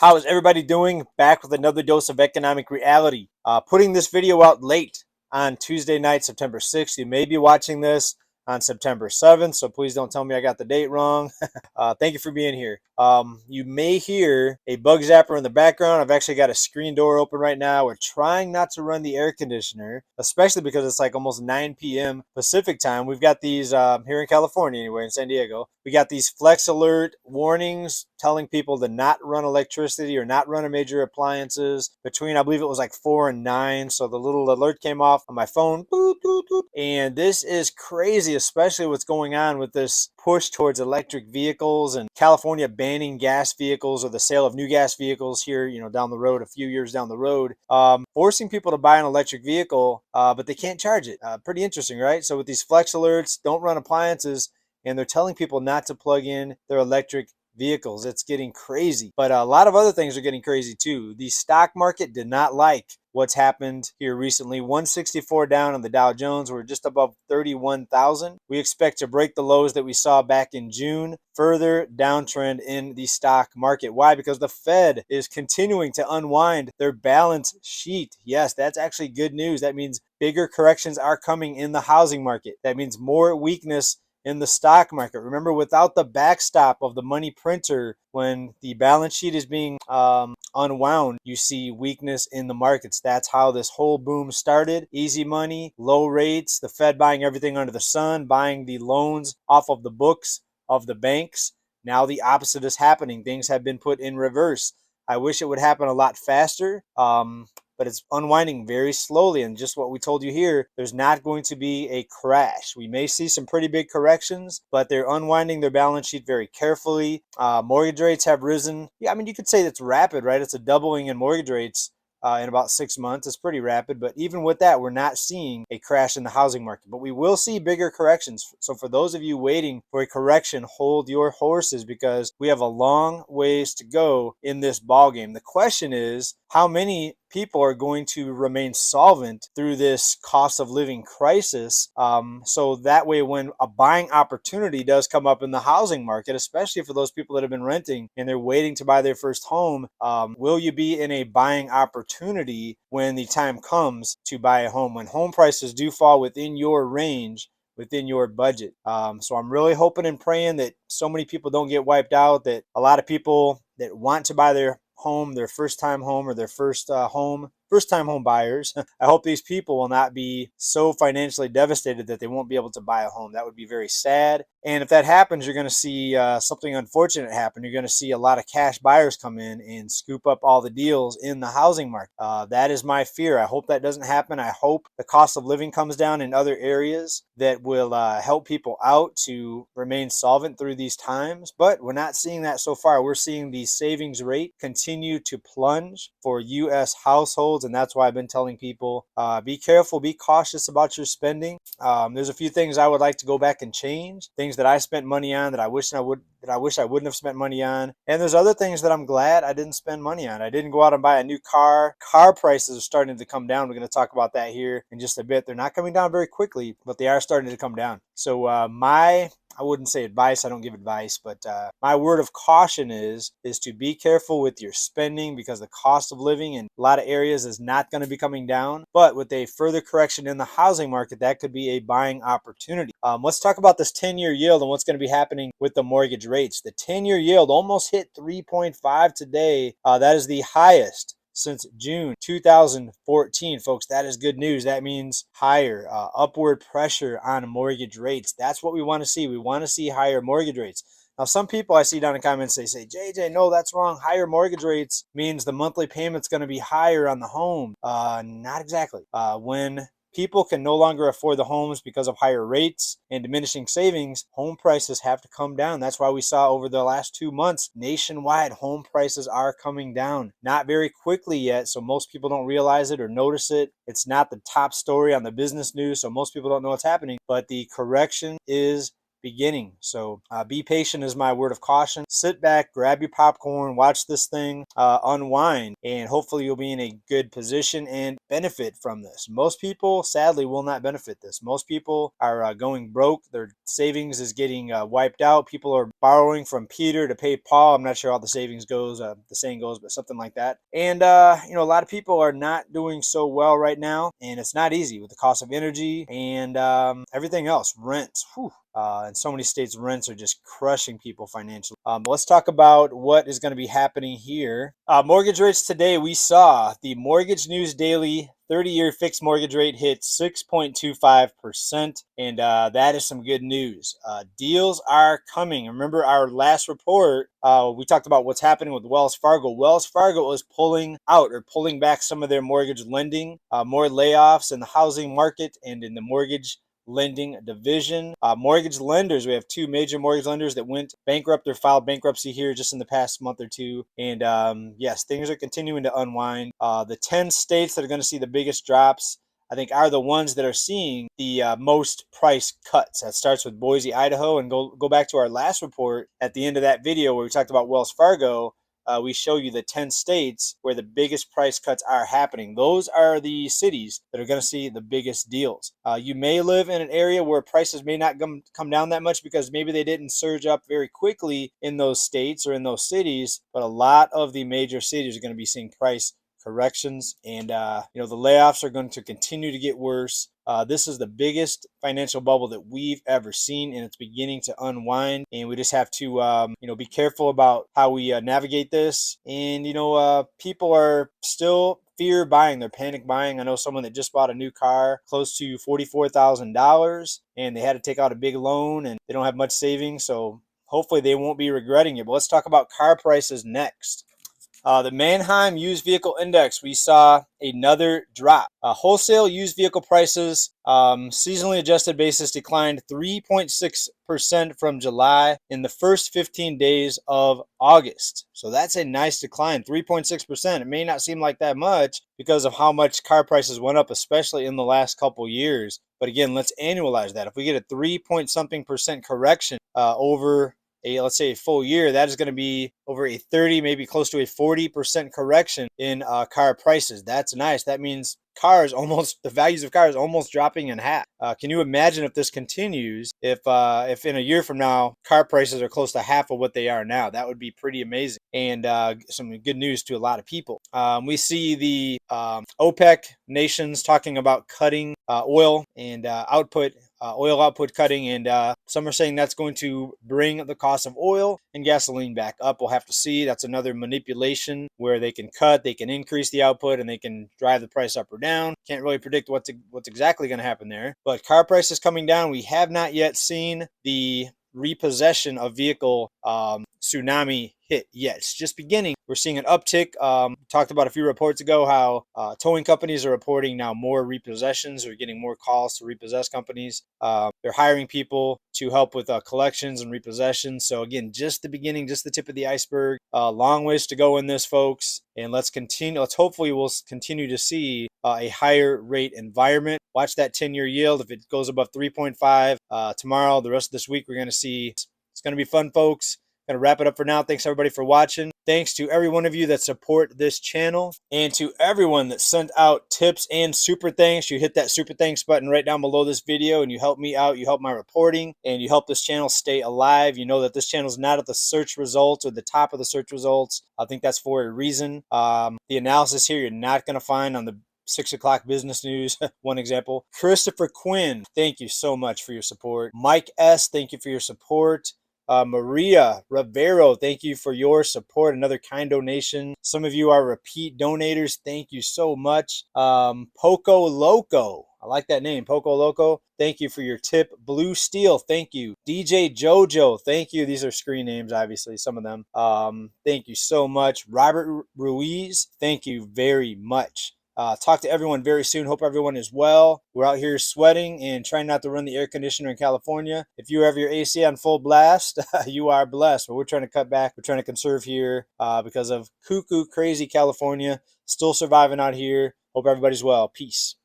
How is everybody doing? Back with another dose of economic reality. Putting this video out late on Tuesday night, September 6th. You may be watching this on September 7th, so please don't tell me I got the date wrong. Thank you for being here. You may hear a bug zapper in the background. I've actually got a screen door open right now. We're trying not to run the air conditioner, especially because it's like almost 9 p.m. Pacific time. We've got these here in California anyway, in San Diego. We got these flex alert warnings telling people to not run electricity or not run a major appliances between, I believe it was like 4 and 9. So the little alert came off on my phone. Boop, boop, boop. And this is crazy, especially what's going on with this push towards electric vehicles and California banning gas vehicles or the sale of new gas vehicles here, down the road, a few years down the road, forcing people to buy an electric vehicle, but they can't charge it. Pretty interesting, right? So with these flex alerts, don't run appliances, and they're telling people not to plug in their electric vehicles. It's getting crazy, but a lot of other things are getting crazy too. The stock market did not like what's happened here recently. 164 down on the Dow Jones. We're just above 31,000. We expect to break the lows that we saw back in June. Further downtrend in the stock market. Why? Because the Fed is continuing to unwind their balance sheet. Yes, that's actually good news. That means bigger corrections are coming in the housing market. That means more weakness in the stock market. Remember, without the backstop of the money printer, when the balance sheet is being unwound, you see weakness in the markets. That's how this whole boom started. Easy money, low rates, the Fed buying everything under the sun, buying the loans off of the books of the banks. Now the opposite is happening. Things have been put in reverse. I wish it would happen a lot faster. But it's unwinding very slowly. And just what we told you here, there's not going to be a crash. We may see some pretty big corrections, but they're unwinding their balance sheet very carefully. Mortgage rates have risen. Yeah, I mean, you could say that's rapid, right? It's a doubling in mortgage rates in about 6 months. It's pretty rapid, but even with that, we're not seeing a crash in the housing market, but we will see bigger corrections. So for those of you waiting for a correction, hold your horses, because we have a long ways to go in this ball game. The question is, how many people are going to remain solvent through this cost of living crisis? So that way, when a buying opportunity does come up in the housing market, especially for those people that have been renting and they're waiting to buy their first home, will you be in a buying opportunity when the time comes to buy a home, when home prices do fall within your range, within your budget? So I'm really hoping and praying that so many people don't get wiped out, that a lot of people that want to buy their home, their first time home, or their first time home buyers, I hope these people will not be so financially devastated that they won't be able to buy a home. That would be very sad. And if that happens, you're going to see something unfortunate happen. You're going to see a lot of cash buyers come in and scoop up all the deals in the housing market. That is my fear. I hope that doesn't happen. I hope the cost of living comes down in other areas that will help people out to remain solvent through these times. But we're not seeing that so far. We're seeing the savings rate continue to plunge for U.S. households. And that's why I've been telling people, be careful, be cautious about your spending. There's a few things I would like to go back and change, things that I spent money on that I wish I wouldn't have spent money on. And there's other things that I'm glad I didn't spend money on. I didn't go out and buy a new car. Car prices are starting to come down. We're going to talk about that here in just a bit. They're not coming down very quickly, but they are starting to come down. So I wouldn't say advice. I don't give advice, but my word of caution is to be careful with your spending, because the cost of living in a lot of areas is not going to be coming down. But with a further correction in the housing market, that could be a buying opportunity. Let's talk about this 10-year yield and what's going to be happening with the mortgage rates. The 10-year yield almost hit 3.5 today. That is the highest since June 2014, folks. That is good news. That means higher upward pressure on mortgage rates. That's what we want to see. We want to see higher mortgage rates. Now, some people I see down in the comments, they say, JJ, no, that's wrong. Higher mortgage rates means the monthly payment's going to be higher on the home. Not exactly. When people can no longer afford the homes because of higher rates and diminishing savings, home prices have to come down. That's why we saw over the last 2 months, nationwide, home prices are coming down. Not very quickly yet, so most people don't realize it or notice it. It's not the top story on the business news, so most people don't know what's happening, but the correction is beginning. So be patient is my word of caution. Sit back, grab your popcorn, watch this thing unwind, and hopefully you'll be in a good position and benefit from this. Most people, sadly, will not benefit this. Most people are going broke. Their savings is getting wiped out. People are borrowing from Peter to pay Paul. I'm not sure how the savings goes, the saying goes, but something like that. And a lot of people are not doing so well right now, and it's not easy with the cost of energy and everything else. Rent. Whew. In so many states, rents are just crushing people financially. But let's talk about what is going to be happening here. Mortgage rates today, we saw the Mortgage News Daily 30-year fixed mortgage rate hit 6.25%, and that is some good news. Deals are coming. Remember our last report, we talked about what's happening with Wells Fargo. Wells Fargo is pulling out or pulling back some of their mortgage lending, more layoffs in the housing market and in the mortgage lending division. Mortgage lenders, we have two major mortgage lenders that went bankrupt or filed bankruptcy here just in the past month or two. And yes, things are continuing to unwind. The 10 states that are going to see the biggest drops, I think, are the ones that are seeing the most price cuts. That starts with Boise, Idaho, and go back to our last report at the end of that video where we talked about Wells Fargo. We show you the 10 states where the biggest price cuts are happening. Those are the cities that are going to see the biggest deals. You may live in an area where prices may not come down that much because maybe they didn't surge up very quickly in those states or in those cities, but a lot of the major cities are going to be seeing price corrections, and the layoffs are going to continue to get worse. This is the biggest financial bubble that we've ever seen, and it's beginning to unwind. And we just have to, be careful about how we navigate this. And people are still fear buying; they're panic buying. I know someone that just bought a new car, close to $44,000, and they had to take out a big loan, and they don't have much savings. So hopefully they won't be regretting it. But let's talk about car prices next. The Manheim Used Vehicle Index, we saw another drop. Wholesale used vehicle prices, seasonally adjusted basis, declined 3.6% from July in the first 15 days of August. So that's a nice decline, 3.6%. It may not seem like that much because of how much car prices went up, especially in the last couple years. But again, let's annualize that. If we get a 3-point-something% correction over let's say a full year, that is going to be over a 30, maybe close to a 40% correction in car prices. That's nice. That means the values of cars almost dropping in half. Can you imagine if this continues, if in a year from now, car prices are close to half of what they are now? That would be pretty amazing, and some good news to a lot of people. We see the OPEC nations talking about cutting oil and oil output cutting, and some are saying that's going to bring the cost of oil and gasoline back up. We'll have to see. That's another manipulation where they can cut, they can increase the output, and they can drive the price up or down. Can't really predict what's exactly going to happen there. But car prices coming down. We have not yet seen the repossession of vehicle tsunami hit yet. It's just beginning. We're seeing an uptick. Talked about a few reports ago how towing companies are reporting now more repossessions. They're getting more calls to repossess companies. They're hiring people to help with collections and repossessions. So again, just the beginning, just the tip of the iceberg. Long ways to go in this, folks. And let's continue. Hopefully we'll continue to see a higher rate environment. Watch that 10-year yield. If it goes above 3.5 tomorrow, the rest of this week, we're going to see. It's going to be fun, folks. Going to wrap it up for now. Thanks everybody for watching. Thanks to every one of you that support this channel, and to everyone that sent out tips and super thanks. You hit that super thanks button right down below this video, and you help me out. You help my reporting, and you help this channel stay alive. You know that this channel is not at the search results or the top of the search results. I think that's for a reason. The analysis here you're not going to find on the 6 o'clock business news. One example. Christopher Quinn, thank you so much for your support. Mike S., thank you for your support. Maria Rivero, thank you for your support. Another kind donation. Some of you are repeat donators. Thank you so much. Poco Loco, I like that name, Poco Loco. Thank you for your tip. Blue Steel, thank you. DJ Jojo, thank you. These are screen names, obviously, some of them. Thank you so much. Robert Ruiz, thank you very much. Talk to everyone very soon. Hope everyone is well. We're out here sweating and trying not to run the air conditioner in California. If you have your AC on full blast, you are blessed. But we're trying to cut back. We're trying to conserve here because of cuckoo crazy California. Still surviving out here. Hope everybody's well. Peace.